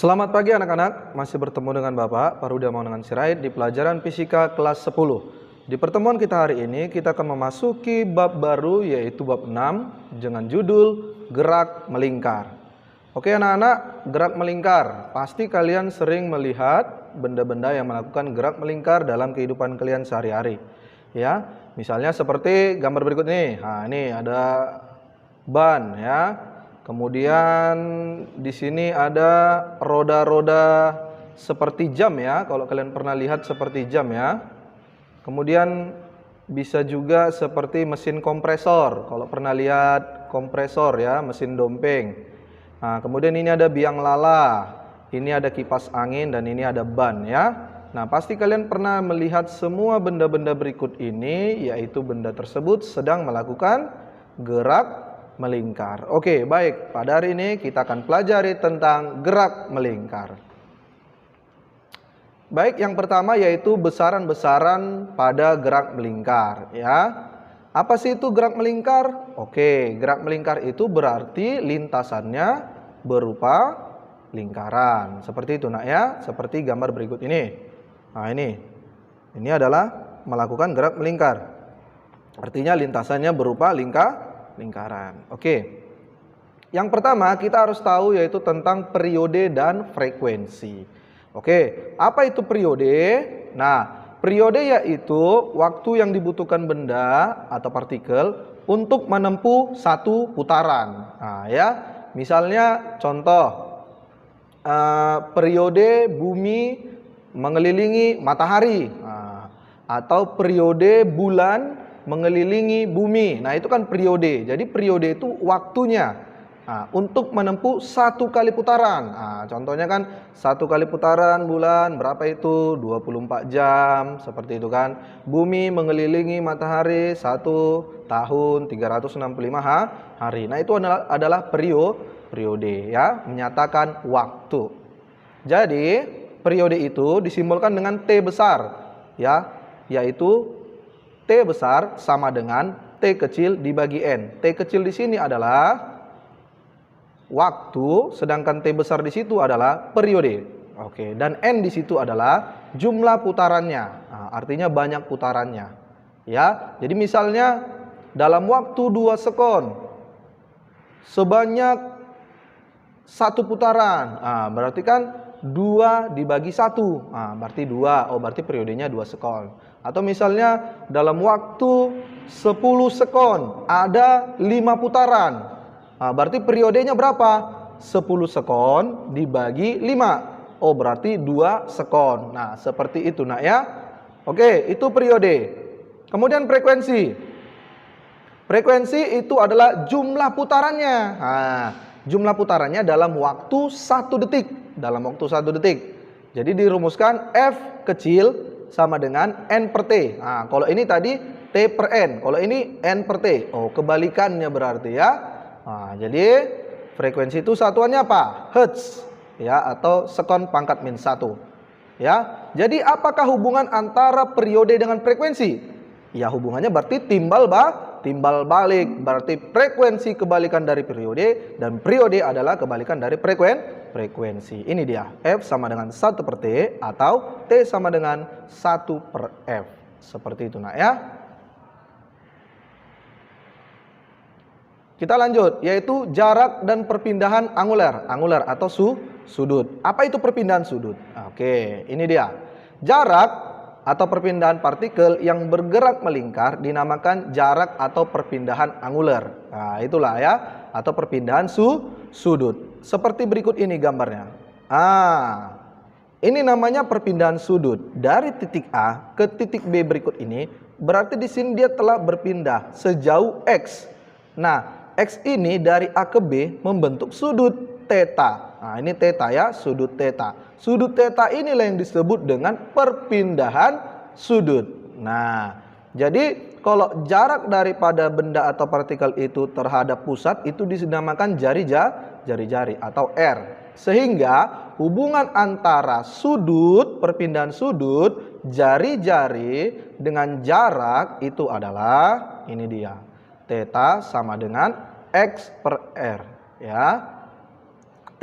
Selamat pagi anak-anak, masih bertemu dengan Bapak Parudya Maunangan Sirait di pelajaran Fisika kelas 10. Di pertemuan kita hari ini, kita akan memasuki bab baru yaitu bab 6 dengan judul Gerak Melingkar. Oke anak-anak, gerak melingkar. Pasti kalian sering melihat benda-benda yang melakukan gerak melingkar dalam kehidupan kalian sehari-hari. Ya, misalnya seperti gambar berikut ini. Nah, ini ada ban ya. Kemudian di sini ada roda-roda seperti jam ya, kalau kalian pernah lihat seperti jam ya. Kemudian bisa juga seperti mesin kompresor, kalau pernah lihat kompresor ya, mesin dompeng. Nah, kemudian ini ada biang lala, ini ada kipas angin dan ini ada ban ya. Nah, pasti kalian pernah melihat semua benda-benda berikut ini, yaitu benda tersebut sedang melakukan gerak melingkar. Oke, baik. Pada hari ini kita akan pelajari tentang gerak melingkar. Baik, yang pertama yaitu besaran-besaran pada gerak melingkar ya. Apa sih itu gerak melingkar? Oke, gerak melingkar itu berarti lintasannya berupa lingkaran. Seperti itu nak ya, seperti gambar berikut ini. Nah, ini adalah melakukan gerak melingkar. Artinya lintasannya berupa lingkaran. Oke. Yang pertama kita harus tahu yaitu tentang periode dan frekuensi. Oke, apa itu periode? Nah, periode yaitu waktu yang dibutuhkan benda atau partikel untuk menempuh satu putaran. Nah, ya. Misalnya contoh periode bumi mengelilingi matahari. Nah, atau periode bulan mengelilingi bumi. Nah, itu kan periode. Jadi periode itu waktunya untuk menempuh satu kali putaran. Nah, contohnya kan satu kali putaran bulan berapa itu? 24 jam, seperti itu kan. Bumi mengelilingi matahari 1 tahun 365 hari. Nah, itu adalah periode ya, menyatakan waktu. Jadi, periode itu disimbolkan dengan T besar ya, yaitu T besar sama dengan T kecil dibagi N. T kecil di sini adalah waktu, sedangkan T besar di situ adalah periode. Oke, dan N di situ adalah jumlah putarannya. Nah, artinya banyak putarannya. Ya, jadi misalnya dalam waktu 2 sekon sebanyak 1 putaran. Nah, berarti kan 2 dibagi 1. Nah, berarti 2. Oh, berarti periodenya 2 sekon. Atau misalnya dalam waktu 10 sekon ada 5 putaran. Nah, berarti periodenya berapa? 10 sekon dibagi 5. Oh, berarti 2 sekon. Nah, seperti itu nak ya. Oke, itu periode. Kemudian frekuensi. Frekuensi itu adalah jumlah putarannya. Nah, jumlah putarannya dalam waktu 1 detik. Dalam waktu 1 detik. Jadi dirumuskan F kecil sama dengan N per T. Nah, kalau ini tadi T per N. Kalau ini N per T. Oh, kebalikannya berarti ya. Nah, jadi frekuensi itu satuannya apa? Hertz. Ya, atau sekon pangkat min 1. Ya, jadi apakah hubungan antara periode dengan frekuensi? Ya, hubungannya berarti timbal balik. Berarti frekuensi kebalikan dari periode, dan periode adalah kebalikan dari frekuensi. Ini dia, F sama dengan 1 per T atau T sama dengan 1 per F. Seperti itu nak ya. Kita lanjut, yaitu jarak dan perpindahan angular. Angular atau sudut. Apa itu perpindahan sudut? Oke, ini dia. Jarak atau perpindahan partikel yang bergerak melingkar dinamakan jarak atau perpindahan angular. Nah, itulah ya, atau perpindahan sudut. Seperti berikut ini gambarnya. Ini namanya perpindahan sudut. Dari titik A ke titik B berikut ini, berarti di sini dia telah berpindah sejauh X. Nah, X ini dari A ke B membentuk sudut theta. Nah, ini theta ya, sudut theta. Sudut theta inilah yang disebut dengan perpindahan sudut. Nah, jadi kalau jarak daripada benda atau partikel itu terhadap pusat itu dinamakan jari-jari atau R. Sehingga hubungan antara sudut, perpindahan sudut, jari-jari dengan jarak itu adalah ini dia. Theta sama dengan X per R ya.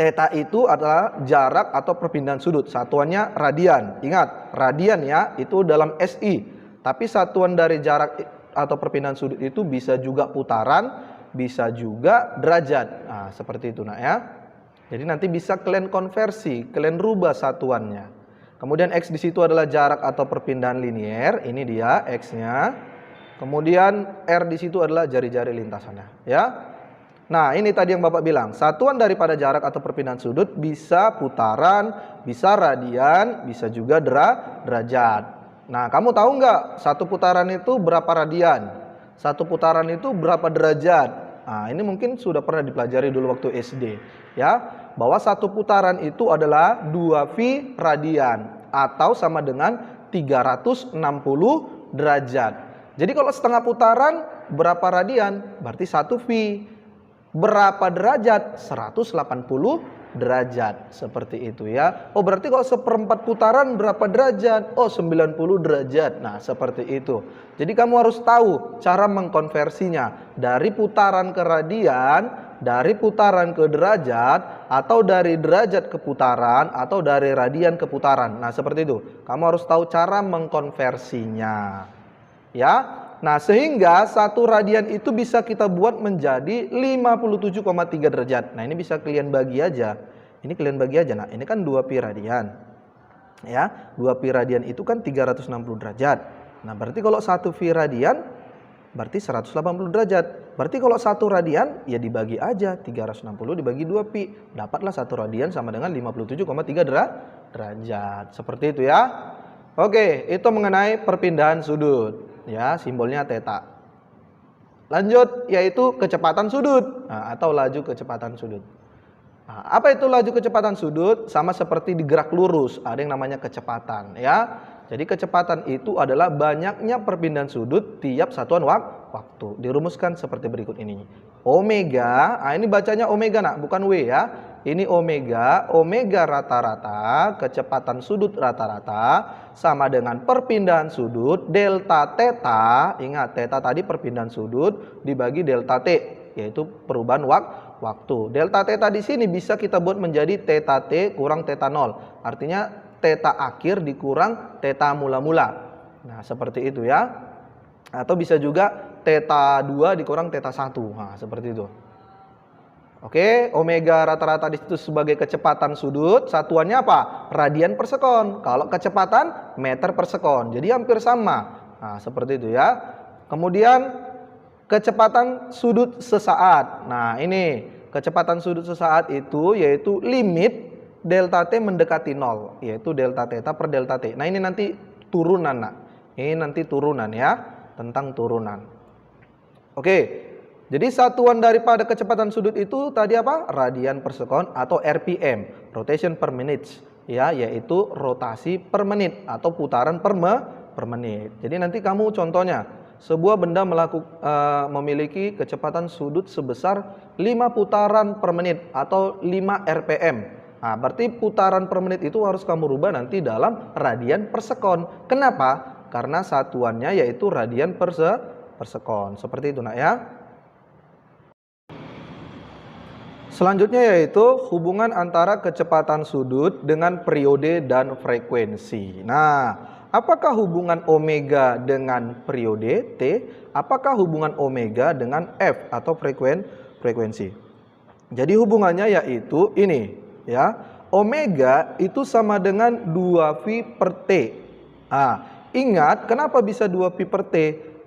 Theta itu adalah jarak atau perpindahan sudut. Satuannya radian. Ingat, radian ya, itu dalam SI. Tapi satuan dari jarak atau perpindahan sudut itu bisa juga putaran, bisa juga derajat. Nah, seperti itu nak ya. Jadi nanti bisa kalian konversi, kalian rubah satuannya. Kemudian X di situ adalah jarak atau perpindahan linier. Ini dia X-nya. Kemudian R di situ adalah jari-jari lintasannya, ya. Nah, ini tadi yang Bapak bilang, satuan daripada jarak atau perpindahan sudut bisa putaran, bisa radian, bisa juga derajat. Nah, kamu tahu nggak satu putaran itu berapa radian? Satu putaran itu berapa derajat? Nah, ini mungkin sudah pernah dipelajari dulu waktu SD, ya. Bahwa satu putaran itu adalah 2V radian atau sama dengan 360 derajat. Jadi kalau setengah putaran berapa radian? Berarti 1V. Berapa derajat? 180 derajat. Seperti itu ya. Oh, berarti kalau seperempat putaran berapa derajat? Oh, 90 derajat. Nah, seperti itu. Jadi kamu harus tahu cara mengkonversinya. Dari putaran ke radian, dari putaran ke derajat, atau dari derajat ke putaran, atau dari radian ke putaran. Nah, seperti itu. Kamu harus tahu cara mengkonversinya. Ya. Nah, sehingga satu radian itu bisa kita buat menjadi 57,3 derajat. Nah, ini bisa kalian bagi aja. Ini kalian bagi aja. Nah, ini kan 2pi radian. Ya, 2pi radian itu kan 360 derajat. Nah, berarti kalau 1 pi radian berarti 180 derajat. Berarti kalau 1 radian ya dibagi aja 360 dibagi 2pi. Dapatlah 1 radian sama dengan 57,3 derajat. Seperti itu ya. Oke, itu mengenai perpindahan sudut. Ya, simbolnya theta. Lanjut, yaitu kecepatan sudut, nah, atau laju kecepatan sudut. Nah, apa itu laju kecepatan sudut? Sama seperti di gerak lurus, ada yang namanya kecepatan ya. Jadi kecepatan itu adalah banyaknya perpindahan sudut tiap satuan waktu. Dirumuskan seperti berikut ini. Omega, nah ini bacanya omega nak, bukan W ya. Ini omega, omega rata-rata, kecepatan sudut rata-rata sama dengan perpindahan sudut delta theta. Ingat, theta tadi perpindahan sudut dibagi delta T, yaitu perubahan waktu. Delta theta di sini bisa kita buat menjadi theta T kurang theta 0. Artinya theta akhir dikurang theta mula-mula. Nah, seperti itu ya. Atau bisa juga theta 2 dikurang theta 1. Nah, seperti itu. Oke, omega rata-rata di situ sebagai kecepatan sudut, satuannya apa? Radian per sekon. Kalau kecepatan meter per sekon. Jadi hampir sama. Nah, seperti itu ya. Kemudian kecepatan sudut sesaat. Nah, ini kecepatan sudut sesaat itu yaitu limit delta T mendekati 0, yaitu delta theta per delta T. Nah, ini nanti turunan nak. Ini nanti turunan ya, tentang turunan. Oke. Jadi satuan daripada kecepatan sudut itu tadi apa? Radian per sekon atau RPM, rotation per minute, ya, yaitu rotasi per menit atau putaran per menit. Jadi nanti kamu contohnya, sebuah benda memiliki kecepatan sudut sebesar 5 putaran per menit atau 5 RPM. Nah, berarti putaran per menit itu harus kamu rubah nanti dalam radian per sekon. Kenapa? Karena satuannya yaitu radian per sekon. Seperti itu nak ya. Selanjutnya yaitu hubungan antara kecepatan sudut dengan periode dan frekuensi. Nah, apakah hubungan omega dengan periode T? Apakah hubungan omega dengan F atau frekuensi? Jadi hubungannya yaitu ini ya. Omega itu sama dengan 2V per T. Nah, ingat kenapa bisa 2V per T?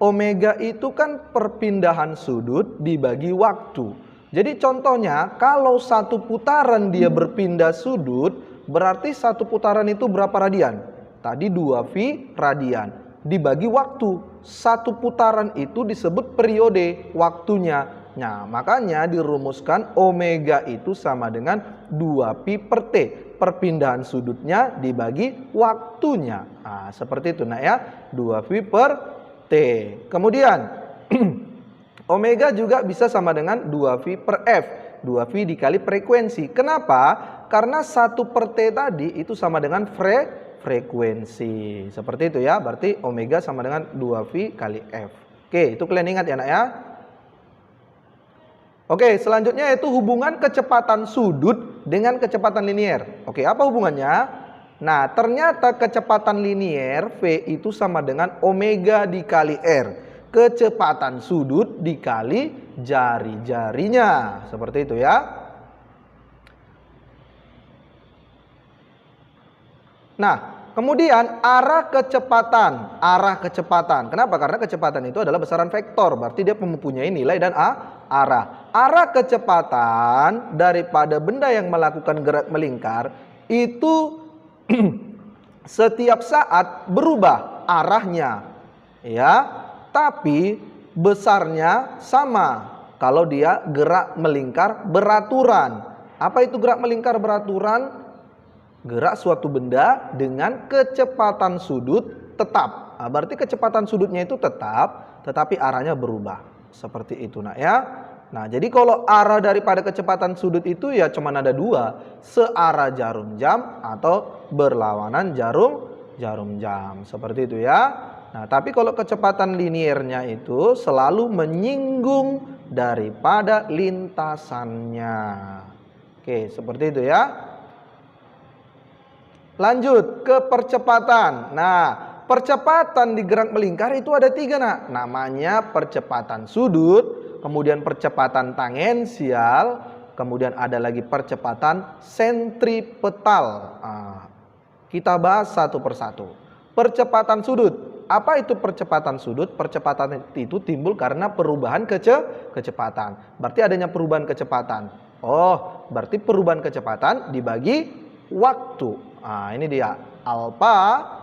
Omega itu kan perpindahan sudut dibagi waktu. Jadi contohnya kalau satu putaran dia berpindah sudut, berarti satu putaran itu berapa radian? Tadi 2V radian. Dibagi waktu. Satu putaran itu disebut periode waktunya. Nah, makanya dirumuskan omega itu sama dengan 2pi per T. Perpindahan sudutnya dibagi waktunya. Nah, seperti itu nak ya. 2pi per T. Kemudian omega juga bisa sama dengan 2V per F. 2V dikali frekuensi. Kenapa? Karena 1 per T tadi itu sama dengan frekuensi. Seperti itu ya. Berarti omega sama dengan 2V kali F. Oke, itu kalian ingat ya nak ya. Oke, selanjutnya yaitu hubungan kecepatan sudut dengan kecepatan linier. Oke, apa hubungannya? Nah, ternyata kecepatan linier V itu sama dengan omega dikali R. Kecepatan sudut dikali jari-jarinya. Seperti itu ya. Nah, kemudian arah kecepatan. Kenapa? Karena kecepatan itu adalah besaran vektor, berarti dia mempunyai nilai dan arah. Arah kecepatan daripada benda yang melakukan gerak melingkar itu setiap saat berubah arahnya, ya. Tapi besarnya sama kalau dia gerak melingkar beraturan. Apa itu gerak melingkar beraturan? Gerak suatu benda dengan kecepatan sudut tetap. Nah, berarti kecepatan sudutnya itu tetap, tetapi arahnya berubah. Seperti itu nak ya. Nah, jadi kalau arah daripada kecepatan sudut itu ya cuma ada dua. Searah jarum jam atau berlawanan jarum jam. Seperti itu ya. Nah, tapi kalau kecepatan liniernya itu selalu menyinggung daripada lintasannya. Oke, seperti itu ya. Lanjut ke percepatan. Nah, percepatan di gerak melingkar itu ada tiga nak. Namanya percepatan sudut, kemudian percepatan tangensial, kemudian ada lagi percepatan sentripetal. Nah, kita bahas satu persatu. Percepatan sudut. Apa itu percepatan sudut? Percepatan itu timbul karena perubahan kecepatan. Berarti adanya perubahan kecepatan. Oh, berarti perubahan kecepatan dibagi waktu. Nah, ini dia alfa,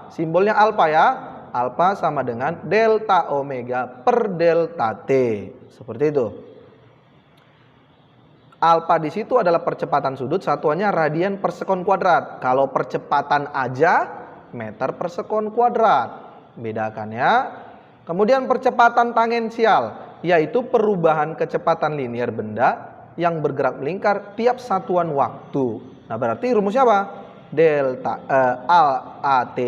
simbolnya alfa ya. Alfa sama dengan delta omega per delta T. Seperti itu. Alfa di situ adalah percepatan sudut, satuannya radian per sekon kuadrat. Kalau percepatan aja meter per sekon kuadrat. Bedakan ya. Kemudian percepatan tangensial, yaitu perubahan kecepatan linier benda yang bergerak melingkar tiap satuan waktu. Nah, berarti rumusnya apa? Delta AT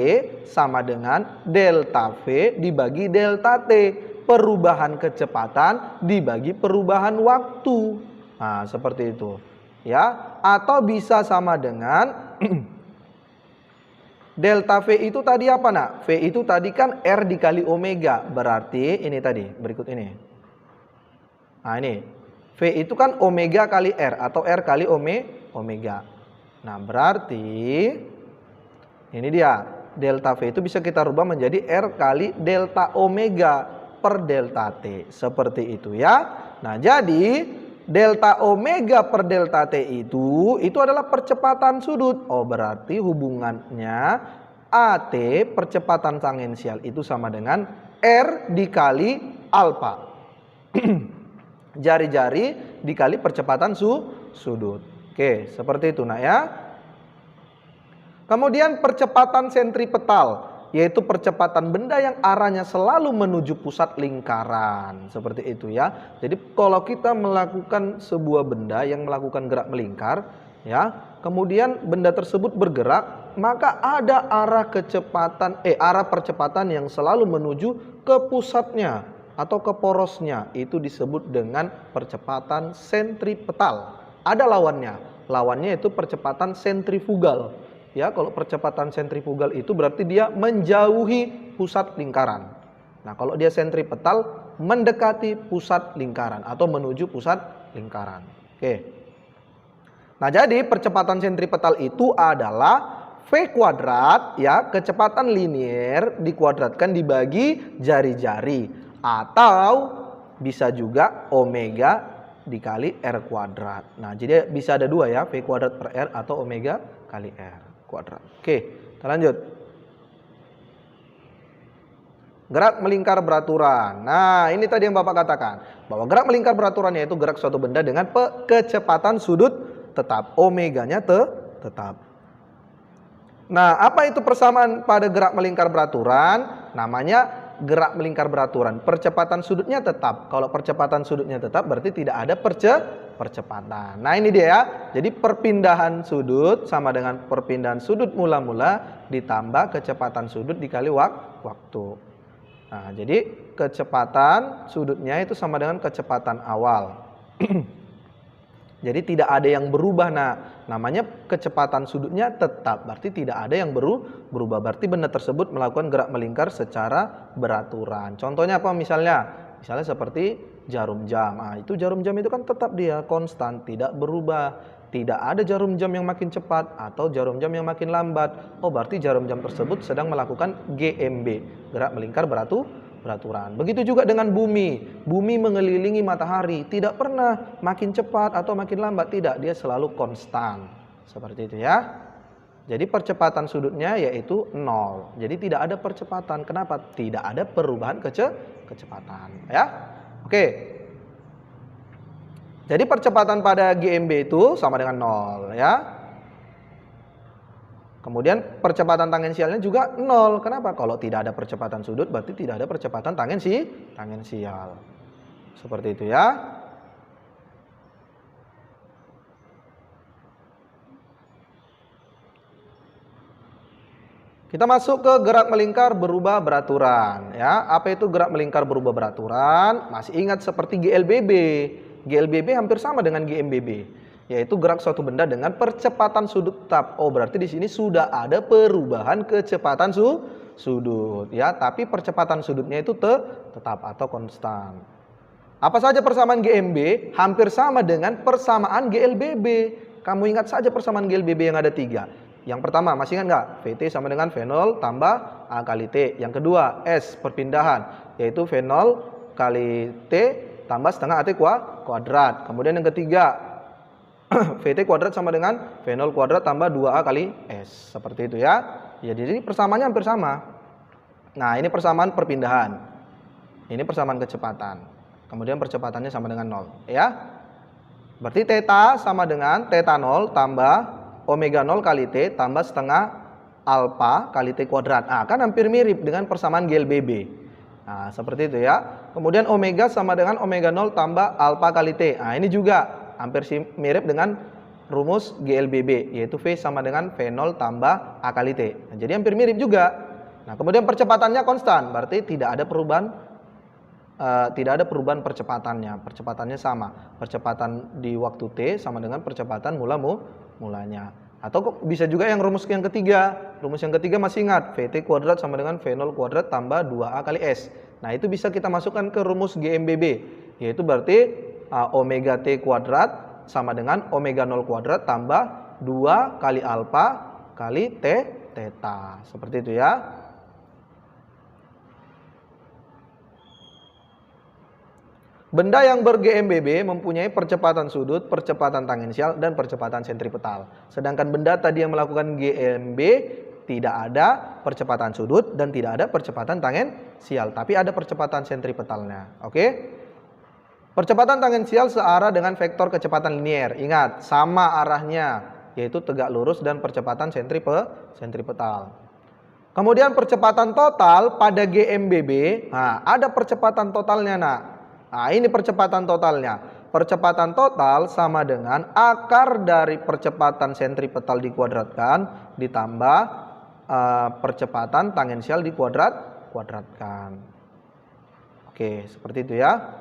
sama dengan delta V dibagi delta T. Perubahan kecepatan dibagi perubahan waktu. Nah, seperti itu. Ya, atau bisa sama dengan delta V itu tadi apa nak? V itu tadi kan R dikali omega. Berarti ini tadi, berikut ini. Nah, ini. V itu kan omega kali R atau R kali omega. Nah, berarti ini dia. Delta V itu bisa kita rubah menjadi R kali delta omega per delta T. Seperti itu ya. Nah, jadi delta omega per delta T itu adalah percepatan sudut. Oh, berarti hubungannya AT percepatan tangensial itu sama dengan R dikali alfa. Jari-jari dikali percepatan sudut. Oke, seperti itu nak ya. Kemudian percepatan sentripetal, yaitu percepatan benda yang arahnya selalu menuju pusat lingkaran. Seperti itu ya. Jadi kalau kita melakukan sebuah benda yang melakukan gerak melingkar, ya, kemudian benda tersebut bergerak, maka ada arah percepatan yang selalu menuju ke pusatnya atau ke porosnya. Itu disebut dengan percepatan sentripetal. Ada lawannya. Lawannya itu percepatan sentrifugal. Ya, kalau percepatan sentrifugal itu berarti dia menjauhi pusat lingkaran. Nah, kalau dia sentripetal mendekati pusat lingkaran atau menuju pusat lingkaran. Oke. Nah, jadi percepatan sentripetal itu adalah V kuadrat ya, kecepatan linier dikuadratkan dibagi jari-jari, atau bisa juga omega dikali R kuadrat. Nah, jadi bisa ada dua ya, V kuadrat per R atau omega kali R kuadrat. Oke, kita lanjut. Gerak melingkar beraturan. Nah, ini tadi yang Bapak katakan, bahwa gerak melingkar beraturan yaitu gerak suatu benda dengan kecepatan sudut tetap, omeganya tetap. Nah, apa itu persamaan pada gerak melingkar beraturan? Namanya gerak melingkar beraturan. Percepatan sudutnya tetap. Kalau percepatan sudutnya tetap berarti tidak ada percepatan. Nah, ini dia ya. Jadi perpindahan sudut sama dengan perpindahan sudut mula-mula ditambah kecepatan sudut dikali waktu. Nah, jadi kecepatan sudutnya itu sama dengan kecepatan awal. Jadi tidak ada yang berubah. Nah, namanya kecepatan sudutnya tetap, berarti tidak ada yang berubah. Berarti benda tersebut melakukan gerak melingkar secara beraturan. Contohnya apa misalnya? Misalnya seperti jarum jam. Nah, itu jarum jam itu kan tetap dia konstan, tidak berubah. Tidak ada jarum jam yang makin cepat atau jarum jam yang makin lambat. Oh, berarti jarum jam tersebut sedang melakukan GMB, gerak melingkar beraturan. Begitu juga dengan bumi. Bumi mengelilingi matahari, tidak pernah makin cepat atau makin lambat, tidak, dia selalu konstan. Seperti itu ya. Jadi percepatan sudutnya yaitu 0. Jadi tidak ada percepatan. Kenapa? Tidak ada perubahan kecepatan, ya. Oke. Jadi percepatan pada GMB itu sama dengan 0, ya. Kemudian percepatan tangensialnya juga 0. Kenapa? Kalau tidak ada percepatan sudut berarti tidak ada percepatan tangensial. Seperti itu ya. Kita masuk ke gerak melingkar berubah beraturan, ya. Apa itu gerak melingkar berubah beraturan? Masih ingat seperti GLBB. GLBB hampir sama dengan GMBB, yaitu gerak suatu benda dengan percepatan sudut tetap. Oh, berarti di sini sudah ada perubahan kecepatan sudut, ya. Tapi percepatan sudutnya itu tetap atau konstan. Apa saja persamaan GMB? Hampir sama dengan persamaan GLBB. Kamu ingat saja persamaan GLBB yang ada 3. Yang pertama, masih ingat nggak? VT sama dengan V0 tambah A kali T. Yang kedua, S perpindahan, yaitu V0 kali T tambah setengah AT kuadrat. Kemudian yang ketiga, VT kuadrat sama dengan V0 kuadrat tambah 2A kali S. Seperti itu ya. Ya, jadi persamaannya hampir sama. Nah, ini persamaan perpindahan. Ini persamaan kecepatan. Kemudian percepatannya sama dengan 0, ya. Berarti theta sama dengan theta 0 tambah omega 0 kali T tambah setengah alfa kali T kuadrat. Nah, kan hampir mirip dengan persamaan GLBB. Nah, seperti itu ya. Kemudian omega sama dengan omega 0 tambah alfa kali T. Nah, ini juga hampir mirip dengan rumus GLBB, yaitu V sama dengan V0 tambah A kali T. Nah, jadi hampir mirip juga. Nah, kemudian percepatannya konstan, berarti tidak ada perubahan percepatannya. Percepatannya sama. Percepatan di waktu T sama dengan percepatan mulanya. Atau bisa juga yang rumus yang ketiga. Rumus yang ketiga masih ingat, VT kuadrat sama dengan V0 kuadrat tambah 2A kali S. Nah, itu bisa kita masukkan ke rumus GMBB, yaitu berarti omega T kuadrat sama dengan omega 0 kuadrat tambah 2 kali alfa kali T theta. Seperti itu ya. Benda yang ber-GMBB mempunyai percepatan sudut, percepatan tangensial, dan percepatan sentripetal. Sedangkan benda tadi yang melakukan GMB tidak ada percepatan sudut dan tidak ada percepatan tangensial, tapi ada percepatan sentripetalnya. Oke? Percepatan tangensial searah dengan vektor kecepatan linier. Ingat, sama arahnya, yaitu tegak lurus dan percepatan sentripetal. Kemudian percepatan total pada GMBB, nah, ada percepatan totalnya, nak. Nah, ini percepatan totalnya. Percepatan total sama dengan akar dari percepatan sentripetal dikuadratkan ditambah percepatan tangensial dikuadratkan. Oke, seperti itu ya.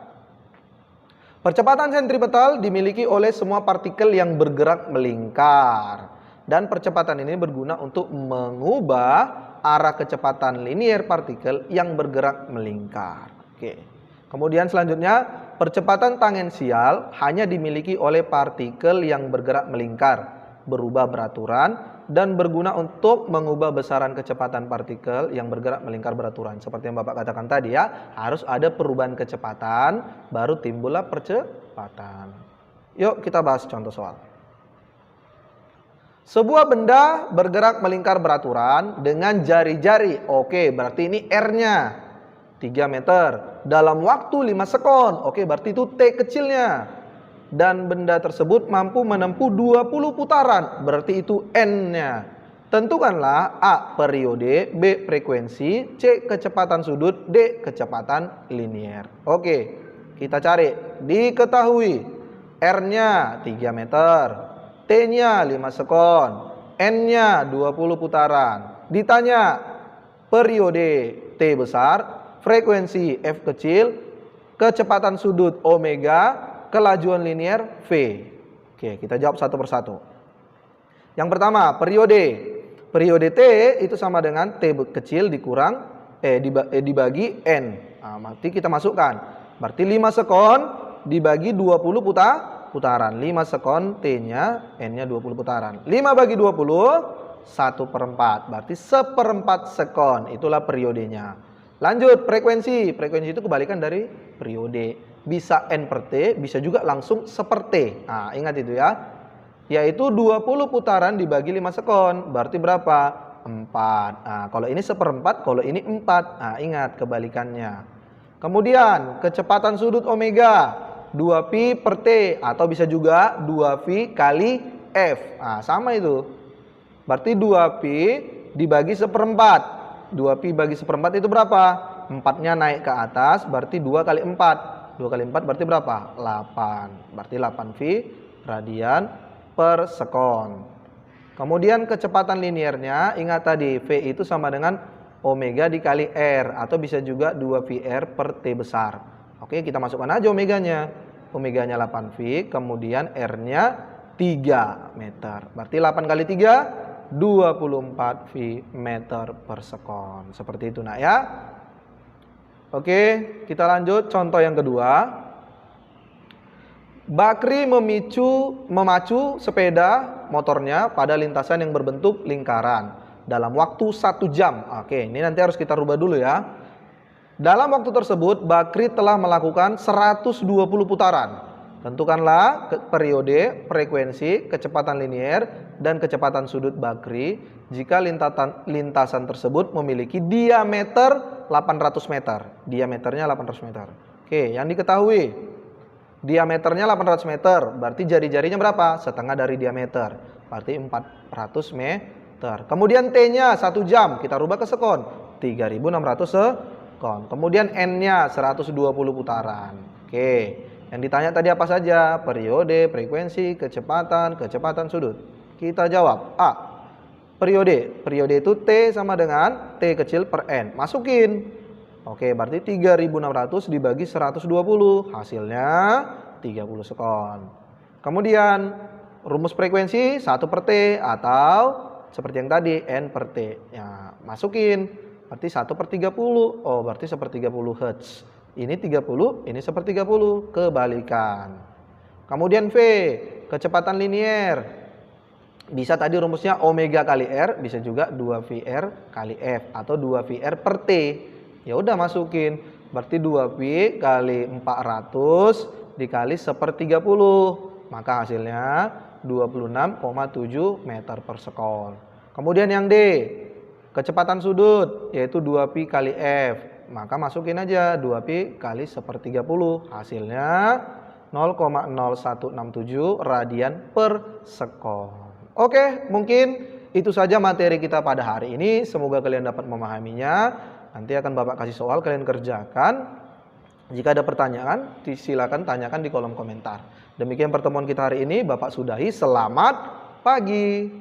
Percepatan sentripetal dimiliki oleh semua partikel yang bergerak melingkar. Dan percepatan ini berguna untuk mengubah arah kecepatan linier partikel yang bergerak melingkar. Oke. Kemudian selanjutnya, percepatan tangensial hanya dimiliki oleh partikel yang bergerak melingkar, berubah beraturan, dan berguna untuk mengubah besaran kecepatan partikel yang bergerak melingkar beraturan. Seperti yang Bapak katakan tadi ya, harus ada perubahan kecepatan, baru timbullah percepatan. Yuk kita bahas contoh soal. Sebuah benda bergerak melingkar beraturan dengan jari-jari. Oke, berarti ini R-nya 3 meter dalam waktu 5 sekon. Oke, berarti itu T kecilnya. Dan benda tersebut mampu menempuh 20 putaran. Berarti itu N-nya. Tentukanlah A periode, B frekuensi, C kecepatan sudut, D kecepatan linier. Oke, kita cari. Diketahui R-nya 3 meter, T-nya 5 sekon, N-nya 20 putaran. Ditanya periode T besar, frekuensi F kecil, kecepatan sudut omega, kelajuan linier V. Oke, kita jawab satu persatu. Yang pertama, periode. Periode T itu sama dengan T kecil dikurang dibagi N. Nah, berarti kita masukkan. Berarti 5 sekon dibagi 20 putaran. 5 sekon T-nya, N-nya 20 putaran. 5 bagi 20, 1/4. Berarti 1/4 sekon. Itulah periodenya. Lanjut, frekuensi. Frekuensi itu kebalikan dari periode. Bisa N per T, bisa juga langsung 1/T. Nah, ingat itu ya. Yaitu 20 putaran dibagi 5 sekon. Berarti berapa? 4. Nah, kalau ini 1/4, kalau ini 4. Nah, ingat kebalikannya. Kemudian, kecepatan sudut omega. 2pi per T. Atau bisa juga 2v kali F. Nah, sama itu. Berarti 2pi dibagi 1/4. 2pi bagi 1/4 itu berapa? 4-nya naik ke atas, berarti 2 kali 4. 2 kali 4 berarti berapa? 8. Berarti 8V radian per sekon. Kemudian kecepatan linearnya, ingat tadi V itu sama dengan omega dikali R. Atau bisa juga 2VR per T besar. Oke, kita masukkan aja omeganya. Omeganya 8V, kemudian R-nya 3 meter. Berarti 8 kali 3, 24 V meter per sekon. Seperti itu nak ya. Oke, kita lanjut contoh yang kedua. Bakri memacu sepeda motornya pada lintasan yang berbentuk lingkaran dalam waktu 1 jam. Oke, ini nanti harus kita rubah dulu ya. Dalam waktu tersebut, Bakri telah melakukan 120 putaran. Tentukanlah periode, frekuensi, kecepatan linier, dan kecepatan sudut Bakri jika lintasan tersebut memiliki diameter 800 meter. Diameternya 800 meter. Oke, yang diketahui, diameternya 800 meter, berarti jari-jarinya berapa? Setengah dari diameter, berarti 400 meter. Kemudian T-nya 1 jam, kita rubah ke sekon, 3.600 sekon. Kemudian N-nya 120 putaran. Oke. Yang ditanya tadi apa saja? Periode, frekuensi, kecepatan sudut. Kita jawab. A. Periode. Periode itu T sama dengan T kecil per N. Masukin. Oke, berarti 3.600 dibagi 120. Hasilnya 30 sekon. Kemudian rumus frekuensi 1 per T atau seperti yang tadi N per T. Ya, masukin. Berarti 1 per 30. Oh, berarti 1/30 Hz. Ini 30, ini 1/30, kebalikan. Kemudian V, kecepatan linier. Bisa tadi rumusnya omega kali R, bisa juga 2VR kali F atau 2VR per T. Ya udah masukin. Berarti 2pi kali 400 dikali 1/30. Maka hasilnya 26,7 meter per sekon. Kemudian yang D, kecepatan sudut yaitu 2pi kali F. Maka masukin aja 2pi kali 1/30. Hasilnya 0,0167 radian per sekon. Oke, mungkin itu saja materi kita pada hari ini. Semoga kalian dapat memahaminya. Nanti akan Bapak kasih soal, kalian kerjakan. Jika ada pertanyaan, silakan tanyakan di kolom komentar. Demikian pertemuan kita hari ini. Bapak sudahi. Selamat pagi.